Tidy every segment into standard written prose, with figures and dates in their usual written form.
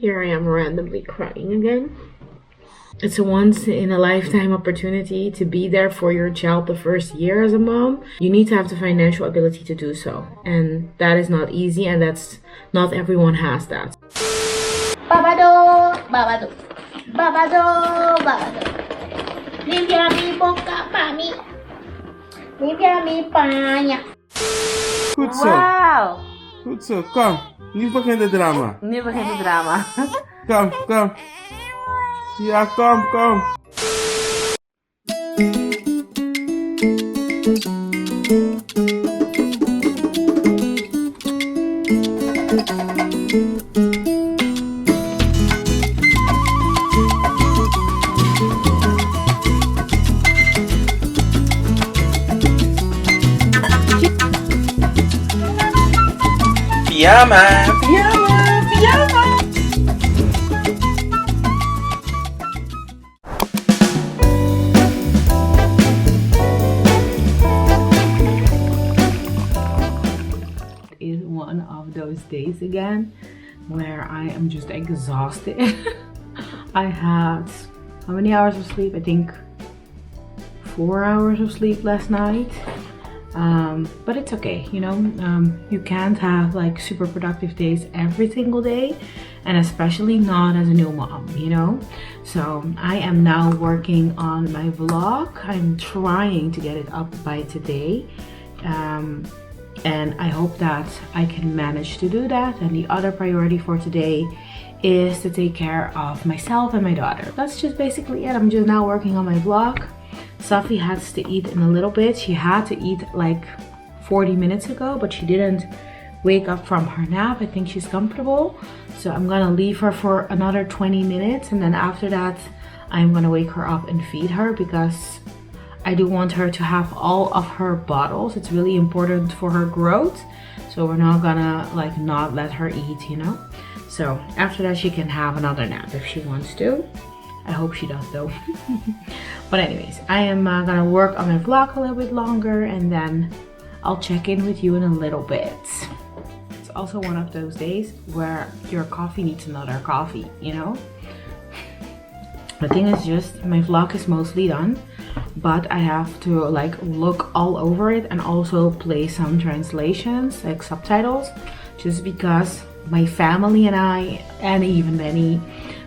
Here I am randomly crying again. It's a once in a lifetime opportunity to be there for your child the first year as a mom. You need to have the financial ability to do so. And that is not easy, and that's not everyone has that. Babado, babado, babado, babado. Limpia mi boca pa mi. Limpia mi paña. Goed zo. Wauw. Goed zo. Kom. Nu begint het drama. Nu begint het drama. Kom, kom. Ja, kom, kom. Pyjama, pyjama, pyjama. Is one of those days again where I am just exhausted. I had how many hours of sleep? I think 4 hours of sleep last night. But it's okay, you know. You can't have like super productive days every single day, and especially not as a new mom, you know. So I am now working on my vlog. I'm trying to get it up by today, and I hope that I can manage to do that. And the other priority for today is to take care of myself and my daughter. That's just basically it. I'm just now working on my vlog. Safi has to eat in a little bit. She had to eat like 40 minutes ago, but she didn't wake up from her nap. I think she's comfortable. So I'm gonna leave her for another 20 minutes, and then after that I'm gonna wake her up and feed her, because I do want her to have all of her bottles. It's really important for her growth. So we're not gonna like not let her eat, you know. So after that she can have another nap if she wants to. I hope she does though. But anyways, I am gonna work on my vlog a little bit longer, and then I'll check in with you in a little bit. It's also one of those days where your coffee needs another coffee, you know. The thing is just, my vlog is mostly done, but I have to like look all over it and also play some translations, like subtitles, just because my family and I, and even Benny,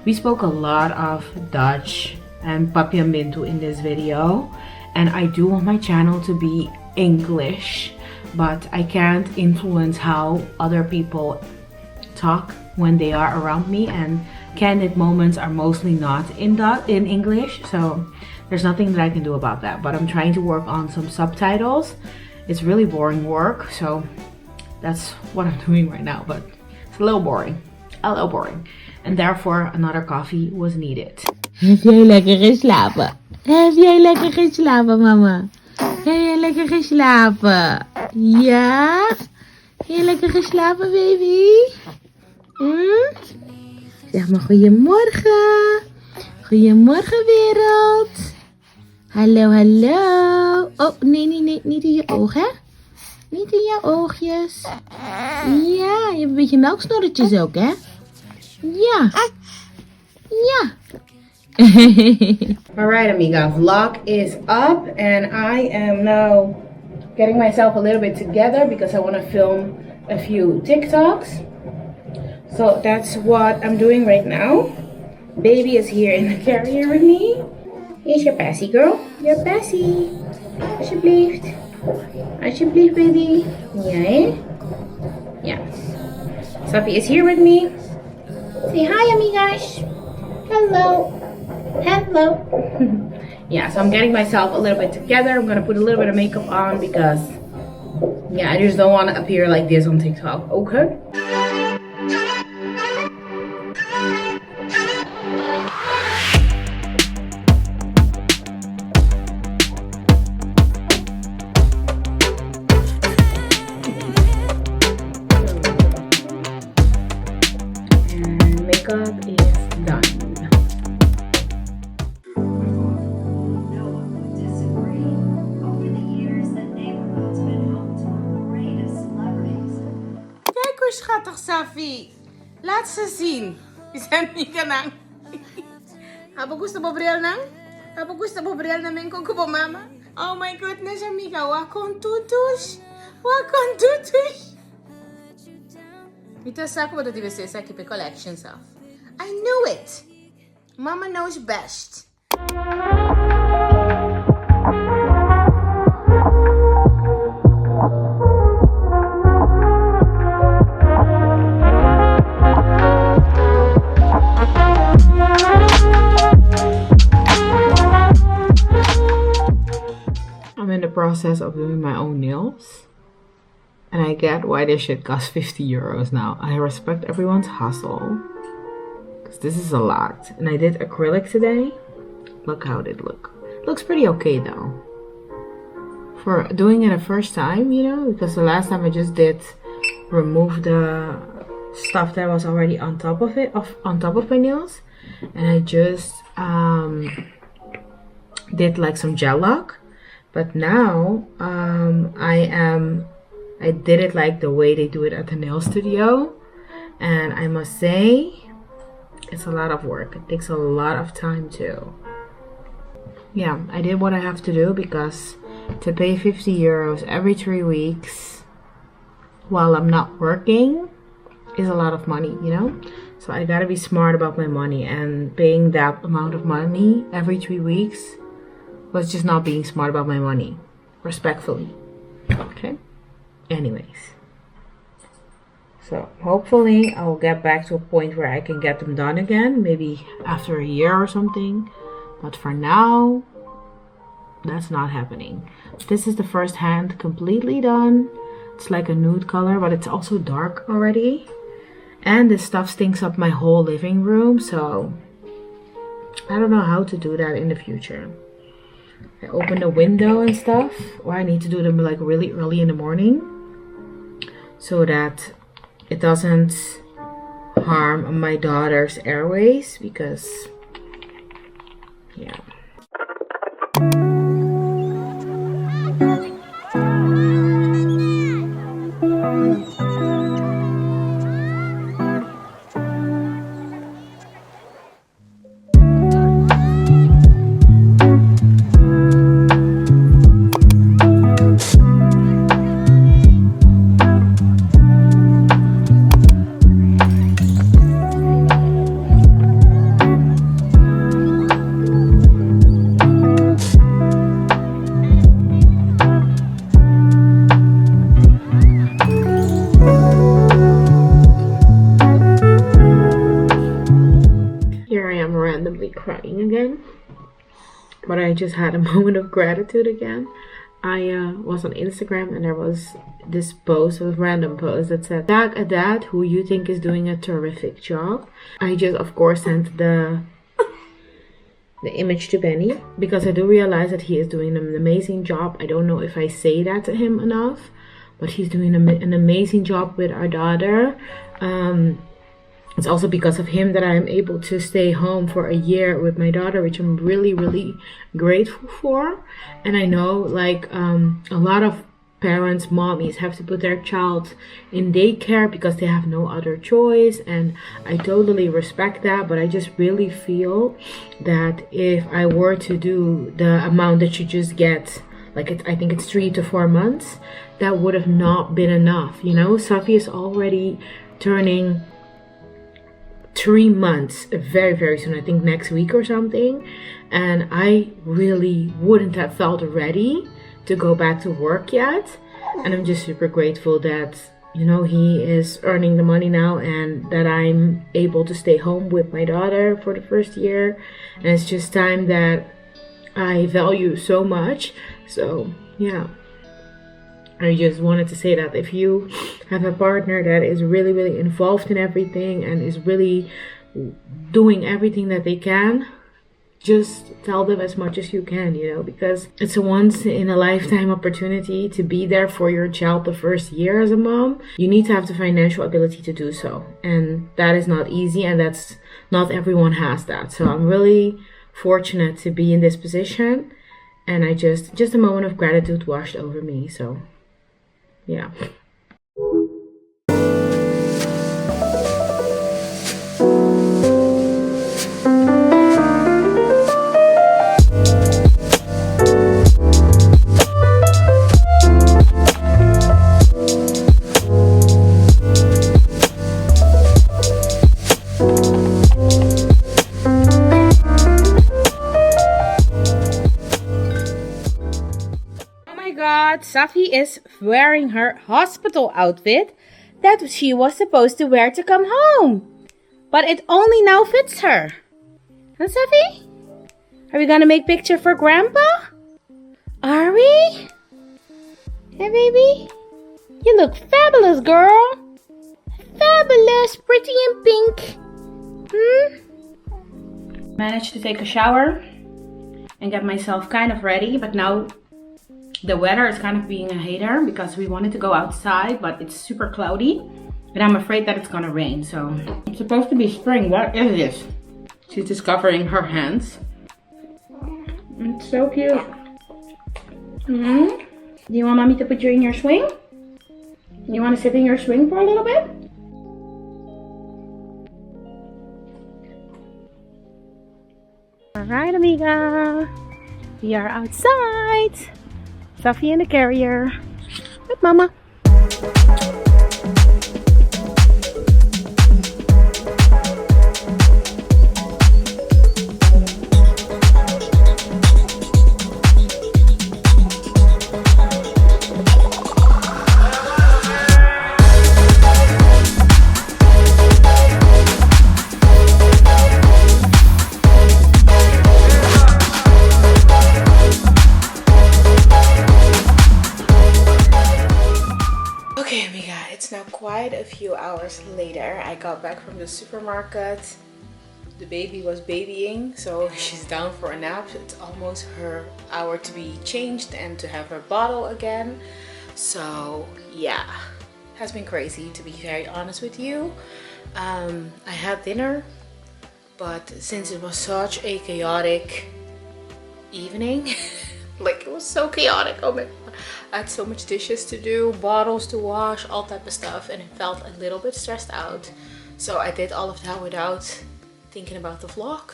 we spoke a lot of Dutch and Papiamentu in this video, and I do want my channel to be English, but I can't influence how other people talk when they are around me, and candid moments are mostly not in English, so there's nothing that I can do about that. But I'm trying to work on some subtitles. It's really boring work, so that's what I'm doing right now, but it's a little boring, and therefore another coffee was needed. Heb jij lekker geslapen? Heb jij lekker geslapen, mama? Heb jij lekker geslapen? Ja? Heb je lekker geslapen, baby? Zeg maar goedemorgen. Goedemorgen, wereld. Hallo, hallo. Oh, nee, niet in je oog, hè? Niet in je oogjes. Ja, je hebt een beetje melksnorretjes ook, hè? Ja. Ja. Alright, amiga, vlog is up, and I am now getting myself a little bit together because I want to film a few TikToks. So that's what I'm doing right now. Baby is here in the carrier with me. Here's your passie, girl. Your passie. Alsjeblieft. Alsjeblieft, baby. Ja, hè? Ja. Safi is here with me. Say hi, amigas. Hello. Hello. Yeah, so I'm getting myself a little bit together. I'm gonna put a little bit of makeup on because, yeah, I just don't want to appear like this on TikTok. Okay. And makeup is done. Schattig, Safi. Laat ze zien. Bisan Mika nang. Apa gusto mo Briel nang? Apa gusto mo Briel na men kung kubo mama? Oh my goodness, Amiga, wakon tutus. Wakon tutus. Então sabe como eu tive essa aqui para collection stuff? I knew it. Mama knows best. I'm in the process of doing my own nails. And I get why this shit costs 50 euros now. I respect everyone's hustle. Because this is a lot. And I did acrylic today. Look how it did look. Looks pretty okay though. For doing it the first time, you know. Because the last time I just did remove the stuff that was already on top of it. On top of my nails. And I just did like some gel lock. But now I did it like the way they do it at the nail studio, and I must say it's a lot of work. It takes a lot of time too. Yeah, I did what I have to do, because to pay 50 euros every 3 weeks while I'm not working is a lot of money, you know? So I gotta be smart about my money, and paying that amount of money every 3 weeks was just not being smart about my money, respectfully. Okay? Anyways, so hopefully I'll get back to a point where I can get them done again, maybe after a year or something, but for now that's not happening. This is the first hand completely done. It's like a nude color, but it's also dark already, and this stuff stinks up my whole living room, so I don't know how to do that in the future. I open the window and stuff, or I need to do them like really early in the morning so that it doesn't harm my daughter's airways, because yeah. Crying again, but I just had a moment of gratitude again. I was on Instagram, and there was this post, a random post that said, tag a dad who you think is doing a terrific job. I just of course sent the image to Benny, because I do realize that he is doing an amazing job. I don't know if I say that to him enough, but he's doing an amazing job with our daughter. It's also because of him that I'm able to stay home for a year with my daughter, which I'm really, really grateful for. And I know like a lot of parents, mommies, have to put their child in daycare because they have no other choice, and I totally respect that. But I just really feel that if I were to do the amount that you just get, like I think it's 3 to 4 months, that would have not been enough, you know. Safi is already turning 3 months very, very soon, I think next week or something, and I really wouldn't have felt ready to go back to work yet. And I'm just super grateful that, you know, he is earning the money now, and that I'm able to stay home with my daughter for the first year. And it's just time that I value so much. So yeah, I just wanted to say that if you have a partner that is really, really involved in everything and is really doing everything that they can, just tell them as much as you can, you know, because it's a once in a lifetime opportunity to be there for your child the first year as a mom. You need to have the financial ability to do so, and that is not easy, and that's not everyone has that. So I'm really fortunate to be in this position, and I just a moment of gratitude washed over me. So yeah. god, Safi is wearing her hospital outfit that she was supposed to wear to come home. But it only now fits her. Huh, Safi? Are we gonna make picture for Grandpa? Are we? Hey, baby? You look fabulous, girl. Fabulous, pretty and pink. Managed to take a shower and get myself kind of ready, but now the weather is kind of being a hater because we wanted to go outside, but it's super cloudy and I'm afraid that it's gonna rain. So it's supposed to be spring. What is this? She's just covering her hands. It's so cute. Do you want mommy to put you in your swing? You want to sit in your swing for a little bit? Alright, Amiga. We are outside. Safi in the carrier with Mama. Okay, Amiga, it's now quite a few hours later. I got back from the supermarket. The baby was babying, so she's down for a nap. It's almost her hour to be changed and to have her bottle again. So yeah, has been crazy, to be very honest with you. I had dinner, but since it was such a chaotic evening, like it was so chaotic, oh my god. I had so much dishes to do, bottles to wash, all type of stuff, and it felt a little bit stressed out. So I did all of that without thinking about the vlog.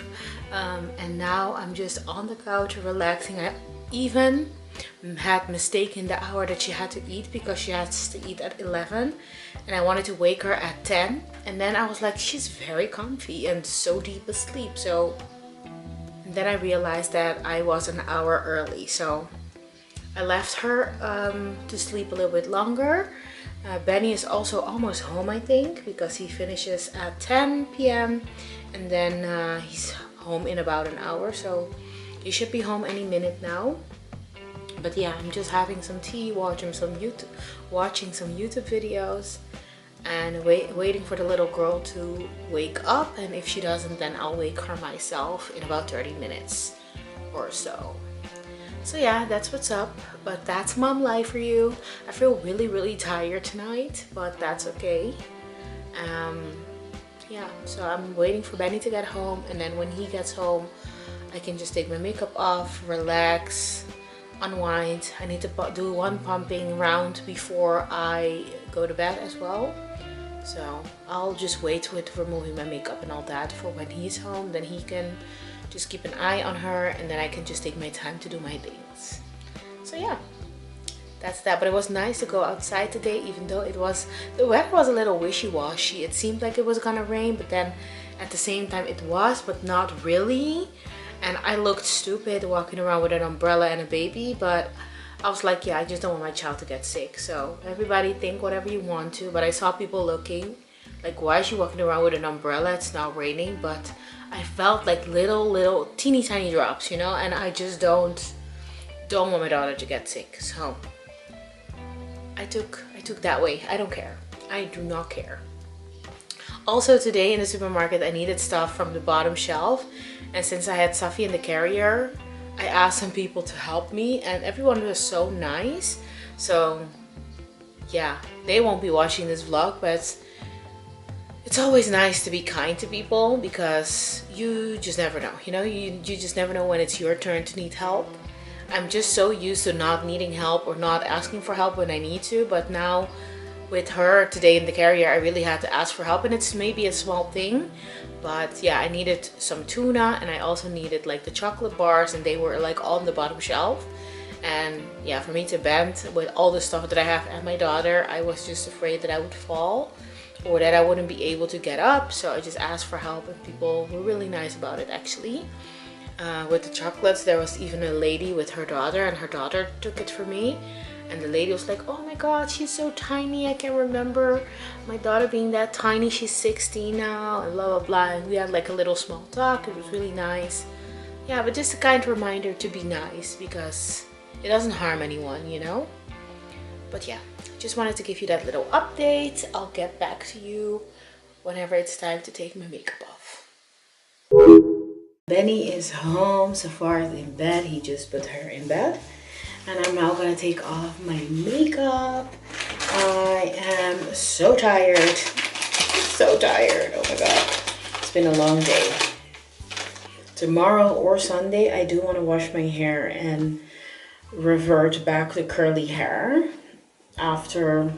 And now I'm just on the couch relaxing. I even had mistaken the hour that she had to eat because she has to eat at 11 and I wanted to wake her at 10. And then I was like, she's very comfy and so deep asleep. So then I realized that I was an hour early. So I left her to sleep a little bit longer. Benny is also almost home, I think, because he finishes at 10 p.m. and then he's home in about an hour, so he should be home any minute now. But yeah, I'm just having some tea, watching some YouTube videos, and waiting for the little girl to wake up. And if she doesn't, then I'll wake her myself in about 30 minutes or so. So yeah, that's what's up, but that's mom life for you. I feel really tired tonight, but that's okay. Yeah, so I'm waiting for Benny to get home, and then when he gets home I can just take my makeup off, relax, unwind. I need to do one pumping round before I go to bed as well. So I'll just wait with removing my makeup and all that for when he's home. Then he can just keep an eye on her, and then I can just take my time to do my things. So yeah, that's that. But it was nice to go outside today, even though the weather was a little wishy-washy. It seemed like it was gonna rain, but then at the same time it was, but not really. And I looked stupid walking around with an umbrella and a baby, but I was like, yeah, I just don't want my child to get sick. So everybody think whatever you want to, but I saw people looking like, why is she walking around with an umbrella? It's not raining. But I felt like little teeny tiny drops, you know, and I just don't want my daughter to get sick. So I took that way. I don't care. I do not care. Also today in the supermarket I needed stuff from the bottom shelf, and since I had Safi in the carrier, I asked some people to help me, and everyone was so nice. So yeah, they won't be watching this vlog, but it's always nice to be kind to people because you just never know, you know, you just never know when it's your turn to need help. I'm just so used to not needing help or not asking for help when I need to, but now with her today in the carrier I really had to ask for help, and it's maybe a small thing, but yeah, I needed some tuna, and I also needed like the chocolate bars, and they were like on the bottom shelf. And yeah, for me to bend with all the stuff that I have and my daughter, I was just afraid that I would fall or that I wouldn't be able to get up. So I just asked for help, and people were really nice about it actually. With the chocolates, there was even a lady with her daughter, and her daughter took it for me. And the lady was like, oh my god, she's so tiny, I can't remember my daughter being that tiny, she's 16 now, and blah blah blah. And we had like a little small talk. It was really nice. Yeah, but just a kind reminder to be nice, because it doesn't harm anyone, you know. But yeah, just wanted to give you that little update. I'll get back to you whenever it's time to take my makeup off. Benny is home. Safar is in bed. He just put her in bed. And I'm now gonna take off my makeup. I am so tired. So tired. Oh my god. It's been a long day. Tomorrow or Sunday, I do want to wash my hair and revert back to curly hair after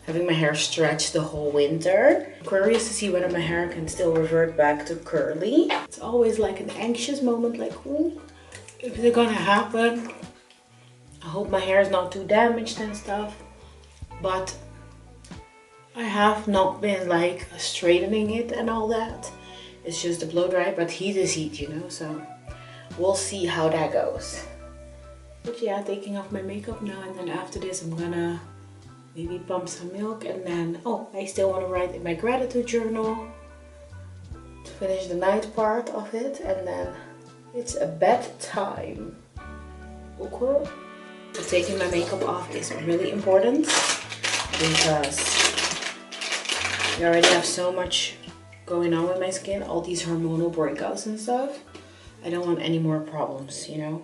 having my hair stretched the whole winter. I'm curious to see whether my hair can still revert back to curly. It's always like an anxious moment, like, ooh, is it gonna happen? I hope my hair is not too damaged and stuff, but I have not been like straightening it and all that. It's just a blow dry, but heat is heat, you know, so we'll see how that goes. But yeah, taking off my makeup now, and then after this I'm gonna maybe pump some milk, and then, oh, I still want to write in my gratitude journal to finish the night part of it, and then it's a bedtime. Okay. So taking my makeup off is really important because I already have so much going on with my skin, all these hormonal breakouts and stuff. I don't want any more problems, you know.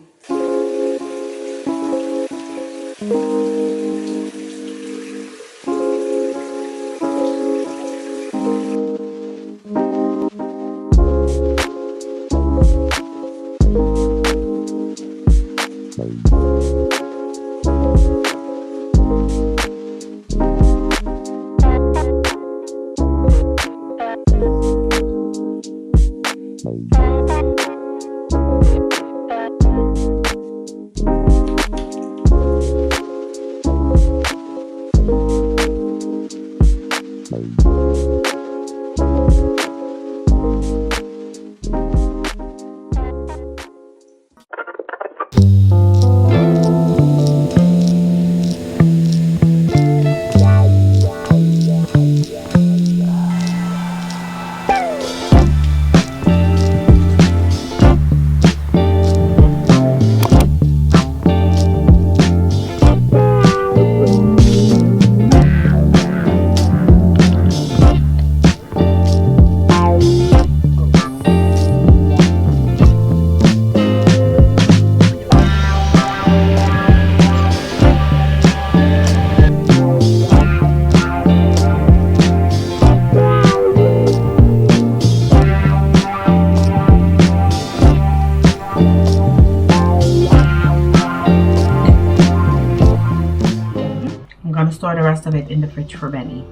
Store the rest of it in the fridge for Benny.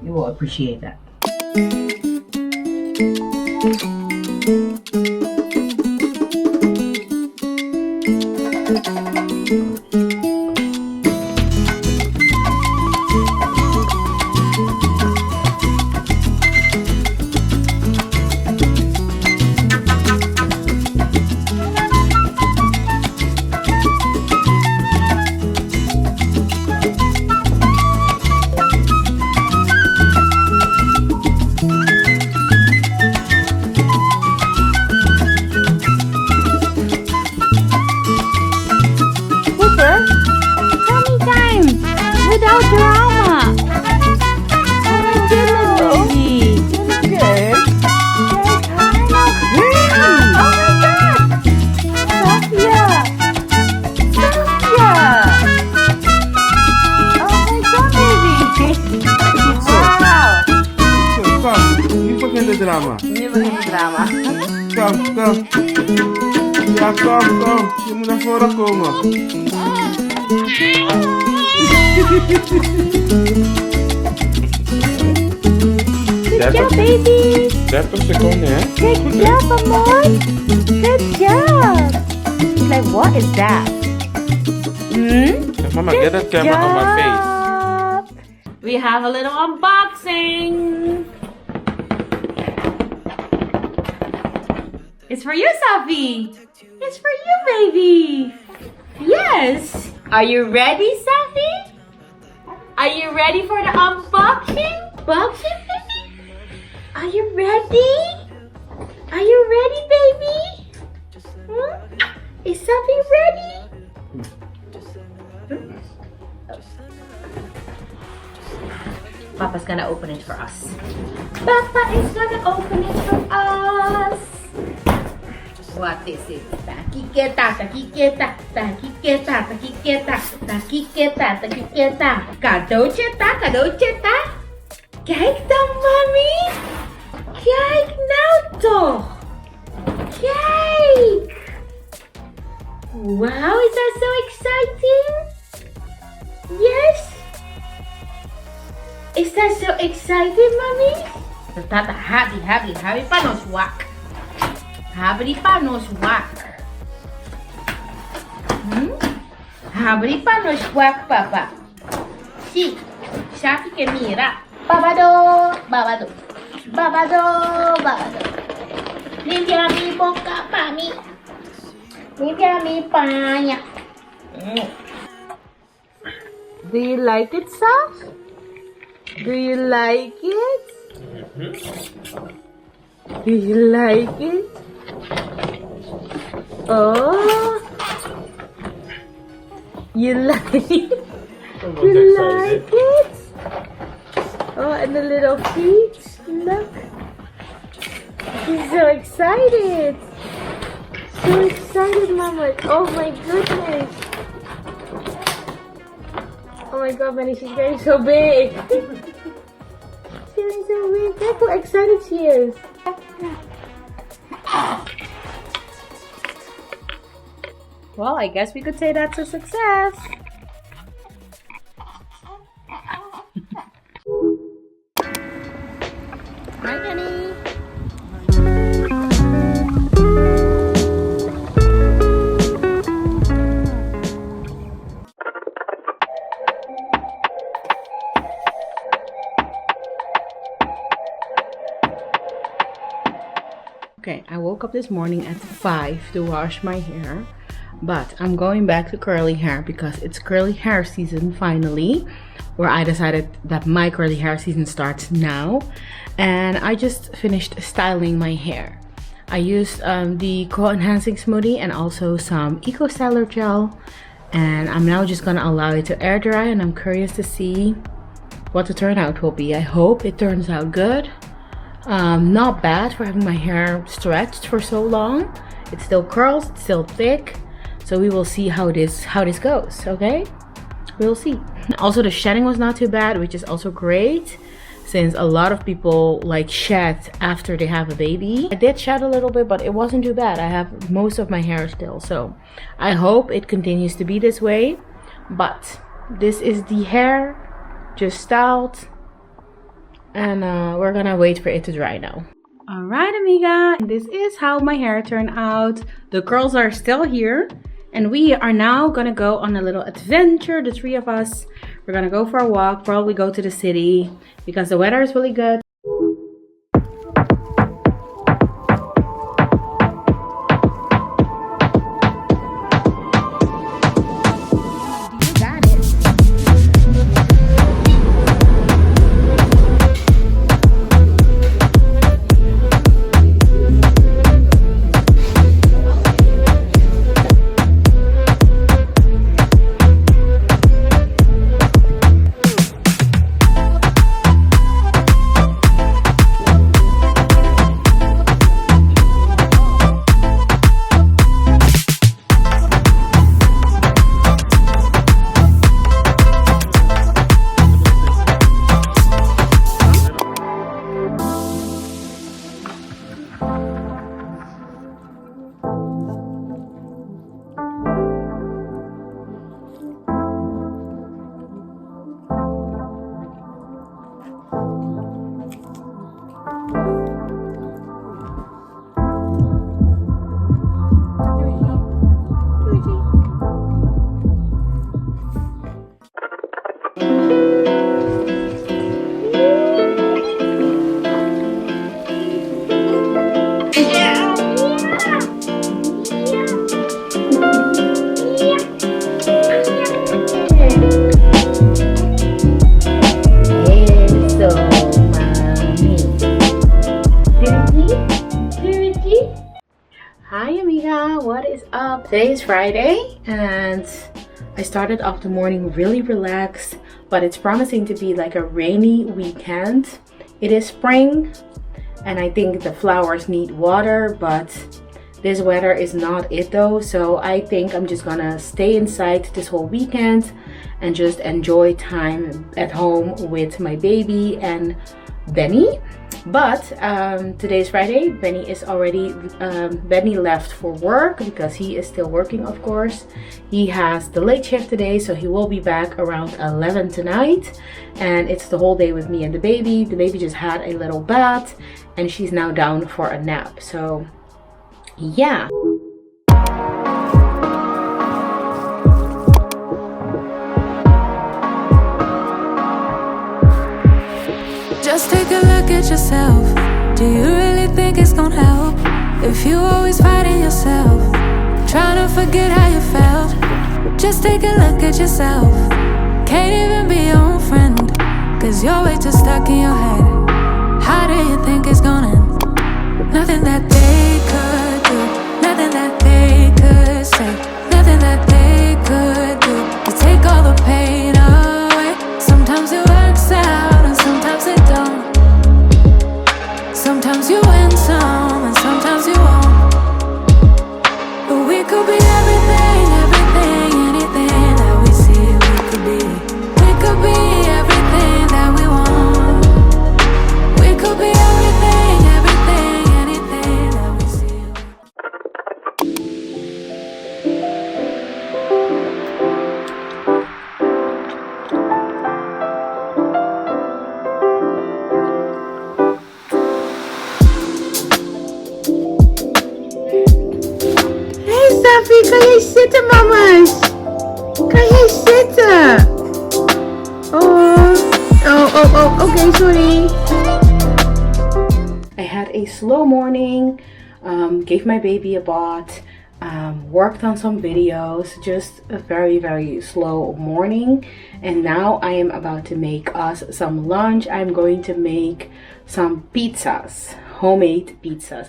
You will appreciate that. Drama. Nu begint het drama. Kom, kom. Ja, kom, kom. Je moet naar voren komen. Good job, baby. 30 seconden, hè? Good job, amor. Good job. He's like, what is that? Mama, get that camera on my face. We have a little unboxing. It's for you, Safi. It's for you, baby. Yes. Are you ready, Safi? Are you ready for the unboxing? Boxing, baby? Are you ready? Are you ready, baby? Is Safi ready? Papa's gonna open it for us. Papa is gonna open it for us. What is it? Taquiqueta, taquiqueta, taquiqueta, taquiqueta, taquiqueta, taquiqueta. Cadeautje, cadeautje. Kijk dan, mami. Kijk nou toch. Kijk. Wow, is that so exciting? Yes. Is that so exciting, mommy? Tata, happy pa nos wak. Happy pa nos wak. Happy pa nos wak, papa. Sí, Safi que mira. Babado, babado, babado, babado. Limpia mi boca, mami. Limpia mi paña. Do you like it, Saf? Do you like it? Do you like it? Oh, you like it? You like it? Oh, and the little feet. Look. He's so excited. So excited, Mama. Oh my goodness. Oh my god, Benny, she's getting so big. She's getting so big. Look how excited she is. Well, I guess we could say that's a success. Hi, Benny. Okay, I woke up this morning at 5 to wash my hair, but I'm going back to curly hair because it's curly hair season finally, where I decided that my curly hair season starts now, and I just finished styling my hair. I used the co-enhancing smoothie and also some eco styler gel, and I'm now just gonna allow it to air dry, and I'm curious to see what the turnout will be. I hope it turns out good. Not bad for having my hair stretched for so long. It still curls, it's still thick, so we will see how this goes. Okay, we'll see. Also, the shedding was not too bad, which is also great since a lot of people like shed after they have a baby. I did shed a little bit, but it wasn't too bad. I have most of my hair still, so I hope it continues to be this way. But this is the hair just styled, and we're gonna wait for it to dry now. All right, amiga, this is how my hair turned out. The curls are still here, and we are now gonna go on a little adventure, the three of us. We're gonna go for a walk, probably go to the city because the weather is really good. Hi Amiga, what is up? Today is Friday and I started off the morning really relaxed, but it's promising to be like a rainy weekend. It is spring and I think the flowers need water, but this weather is not it though. So I think I'm just gonna stay inside this whole weekend and just enjoy time at home with my baby and Benny. But today's Friday. Benny is already Benny left for work because he is still working, of course. He has the late shift today, so he will be back around 11 tonight, and it's the whole day with me and the baby. The baby just had a little bath and she's now down for a nap. So yeah. Just take a look at yourself. Do you really think it's gonna help if you always fighting yourself, trying to forget how you felt? Just take a look at yourself. Can't even be your own friend, cause you're way too stuck in your head. How do you think it's gonna end? Nothing that they could do, nothing that they could say, nothing that they could do to take all the pain away. Sometimes it works out and sometimes it don't. Sometimes you win some and sometimes you won't. But we could be everything, everything, anything that we see we could be. We could be everything that we want. We could be everything, everything, anything that we see. Safi, kan jij zitten, mama's? Kan jij zitten? Okay, sorry. I had a slow morning, gave my baby a bath, worked on some videos, just a very slow morning. And now I am about to make us some lunch. I'm going to make some pizzas, homemade pizzas.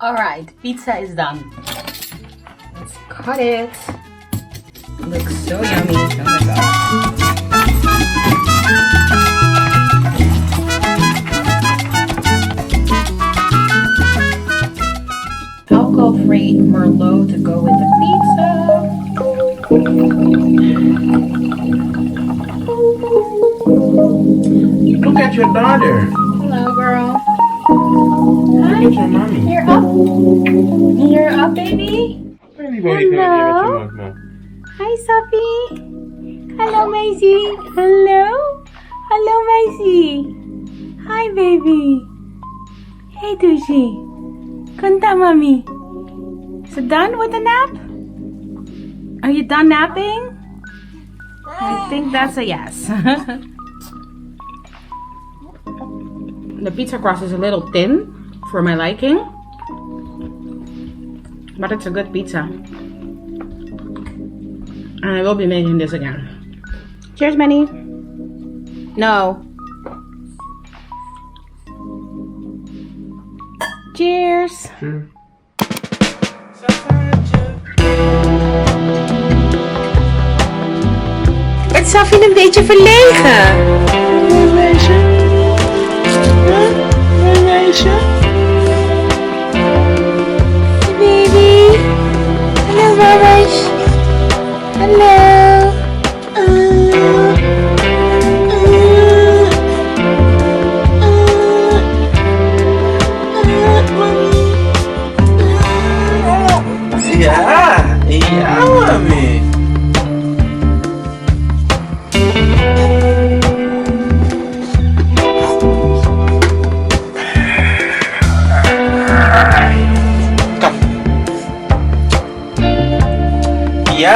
Alright, pizza is done. Let's cut it. Looks so yummy. Oh my god. Alcohol-free Merlot to go with the pizza. Look at your daughter. Hello, girl. Look at your mommy. You're up. You're up, baby. Hello. Hi, Sophie. Hello, Maisie. Hello. Hello, Maisie. Hi, baby. Hey, Tushi. Kunta, mommy. Is it done with the nap? Are you done napping? I think that's a yes. The pizza crust is a little thin for my liking, but it's a good pizza. And I will be making this again. Cheers, Benny. No. Cheers. Sure. Het is Safi een beetje verlegen. Baby. Hello, mama's. Hello. Ja, mami.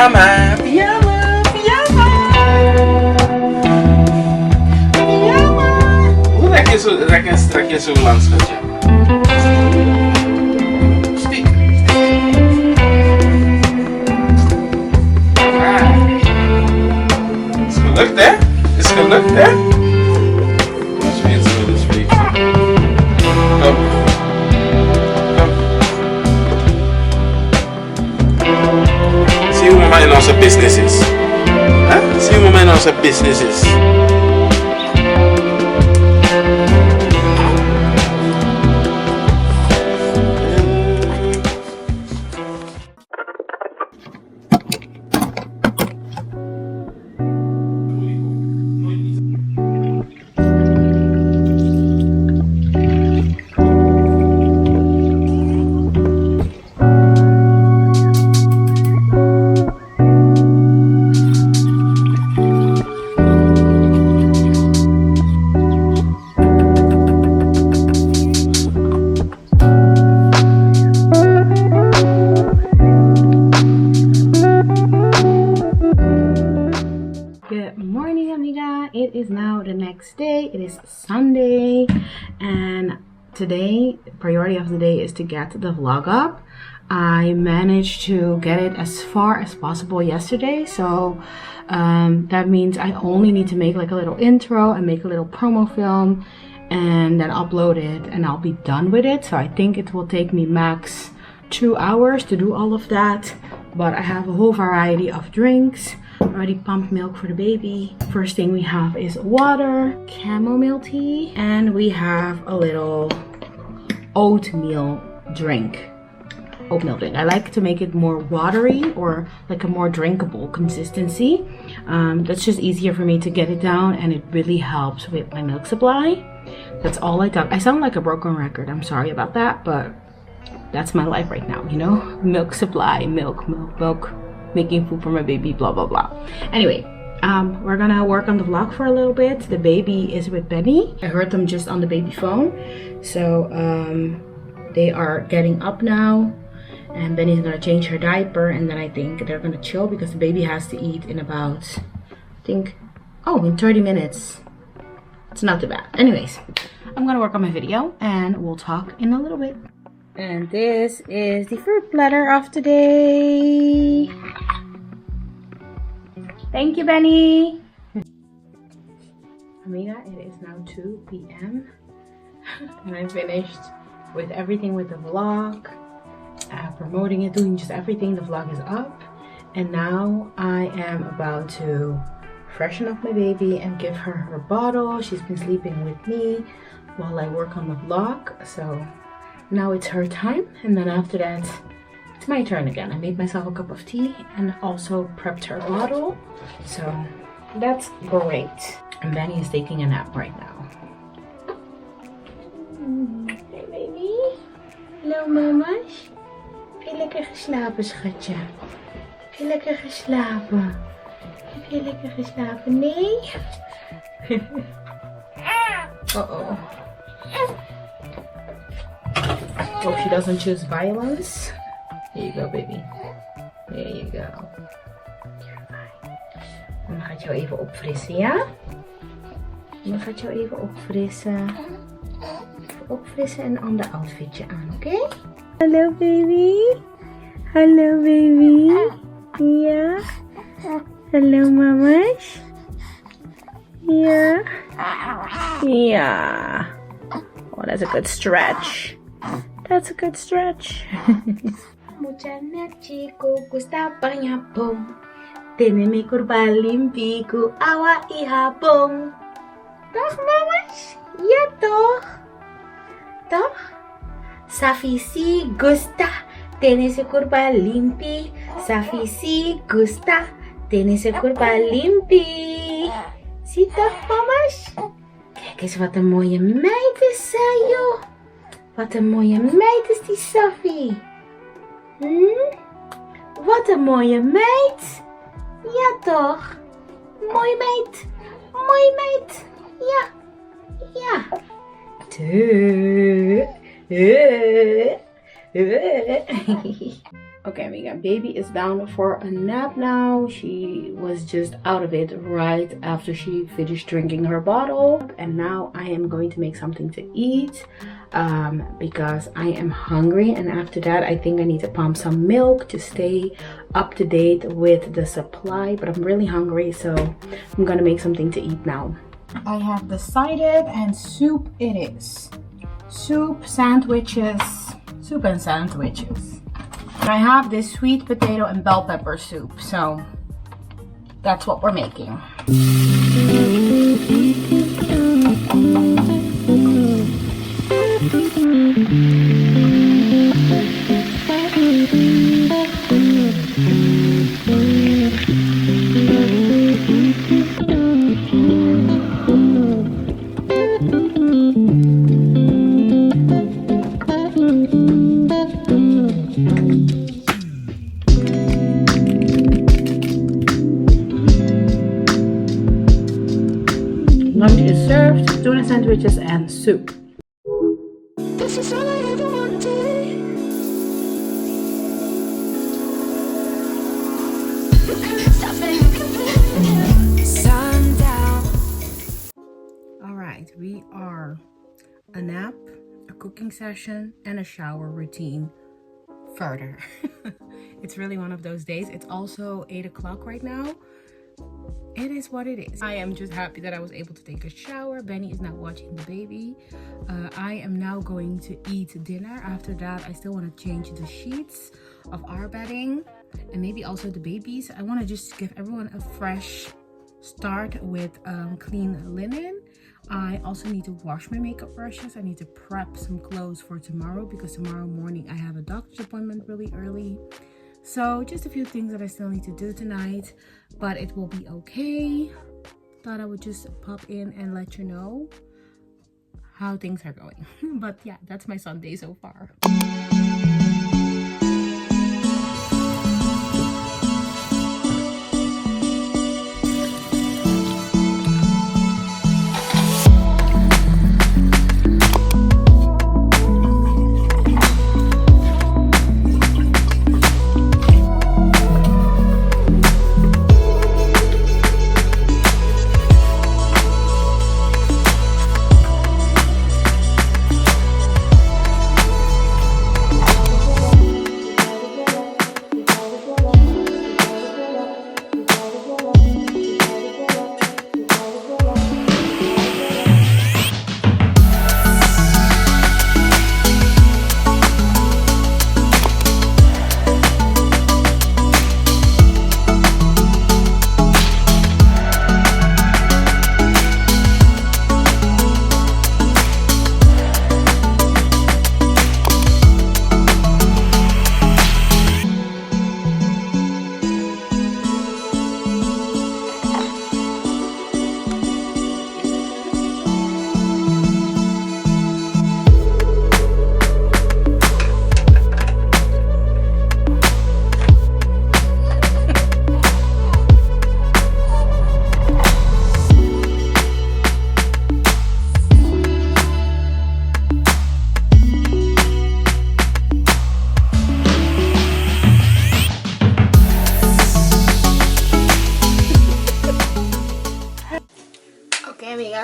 Pyjama, pyjama, pyjama. Pyjama. Hoe rek je zo lang, schatje? Stiek. Is gelukt, hè? Is gelukt, hè? Dus weer. Kom. Zie hoe mama in onze business is. Huh? Zie hoe mama in onze business is. It is now the next day. It is Sunday, and today, priority of the day is to get the vlog up. I managed to get it as far as possible yesterday, so that means I only need to make like a little intro and make a little promo film and then upload it, and I'll be done with it. So I think it will take me max 2 hours to do all of that, but I have a whole variety of drinks. Already pumped milk for the baby. First thing we have is water, chamomile tea, and we have a little oatmeal drink. I like to make it more watery or like a more drinkable consistency. That's just easier for me to get it down, and it really helps with my milk supply. That's all I got. I sound like a broken record. I'm sorry about that, but that's my life right now, you know? Milk supply, milk, making food for my baby, blah blah blah. Anyway, we're gonna work on the vlog for a little bit. The baby is with Benny. I heard them just on the baby phone, so they are getting up now, and Benny's gonna change her diaper, and then I think they're gonna chill because the baby has to eat in about, I think, in 30 minutes. It's not too bad. Anyways, I'm gonna work on my video and we'll talk in a little bit. And this is the fruit platter of the day. Thank you, Benny. Amiga, it is now 2 p.m. and I finished with everything with the vlog, promoting it, doing just everything. The vlog is up, and now I am about to freshen up my baby and give her her bottle. She's been sleeping with me while I work on the vlog, so now it's her time, and then after that it's my turn again. I made myself a cup of tea and also prepped her bottle, so that's great. And Benny is taking a nap right now. Hey baby. Hallo mama's. Heb je lekker geslapen, schatje? Heb je lekker geslapen? Heb je lekker geslapen? Nee? Uh-oh. Hope she doesn't choose violence. Here you go, baby. There you go. You're fine. Mama gaat jou even opfrissen, ja? Mama gaat jou even opfrissen. Even opfrissen en een ander outfitje aan, oké? Hallo, baby. Hallo, baby. Ja? Hallo, mama's. Ja? Ja. Oh, that's a good stretch. That's a good stretch. Mucha chico gusta panyapong. Tiene mi curva limpico awa ihapong. Toch, mama's? Ja, toch? Toch? Safi si gusta. Tiene su curva limpi. Safi si gusta. Tiene su curva limpi. Zie toch, mama's? Kijk eens wat een mooie meid is zij, joh. Wat een mooie meid is die Safi. Wat een mooie meid. Ja toch? Mooi meid. Mooi meid. Ja. Ja. Okay, Amiga, baby is down for a nap now. She was just out of it right after she finished drinking her bottle. And now I am going to make something to eat because I am hungry. And after that, I think I need to pump some milk to stay up to date with the supply. But I'm really hungry, so I'm gonna make something to eat now. I have decided, and soup it is. Soup, sandwiches, soup and sandwiches. I have this sweet potato and bell pepper soup, so that's what we're making. Lunch is served, tuna sandwiches and soup. This is all I ever wanted. Sundown. Alright, we are a nap, a cooking session, and a shower routine further. It's really one of those days. It's also 8 o'clock right now. It is what it is. I am just happy that I was able to take a shower. Benny is now watching the baby. I am now going to eat dinner. After that, I still want to change the sheets of our bedding and maybe also the babies. I want to just give everyone a fresh start with clean linen. I also need to wash my makeup brushes. I need to prep some clothes for tomorrow because tomorrow morning I have a doctor's appointment really early. So just a few things that I still need to do tonight, but it will be okay. Thought I would just pop in and let you know how things are going. But yeah, that's my Sunday so far.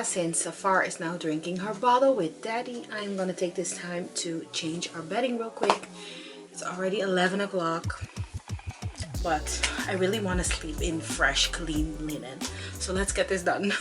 Since Safar is now drinking her bottle with Daddy, I'm gonna take this time to change our bedding real quick. It's already 11 o'clock, but I really want to sleep in fresh, clean linen. So let's get this done.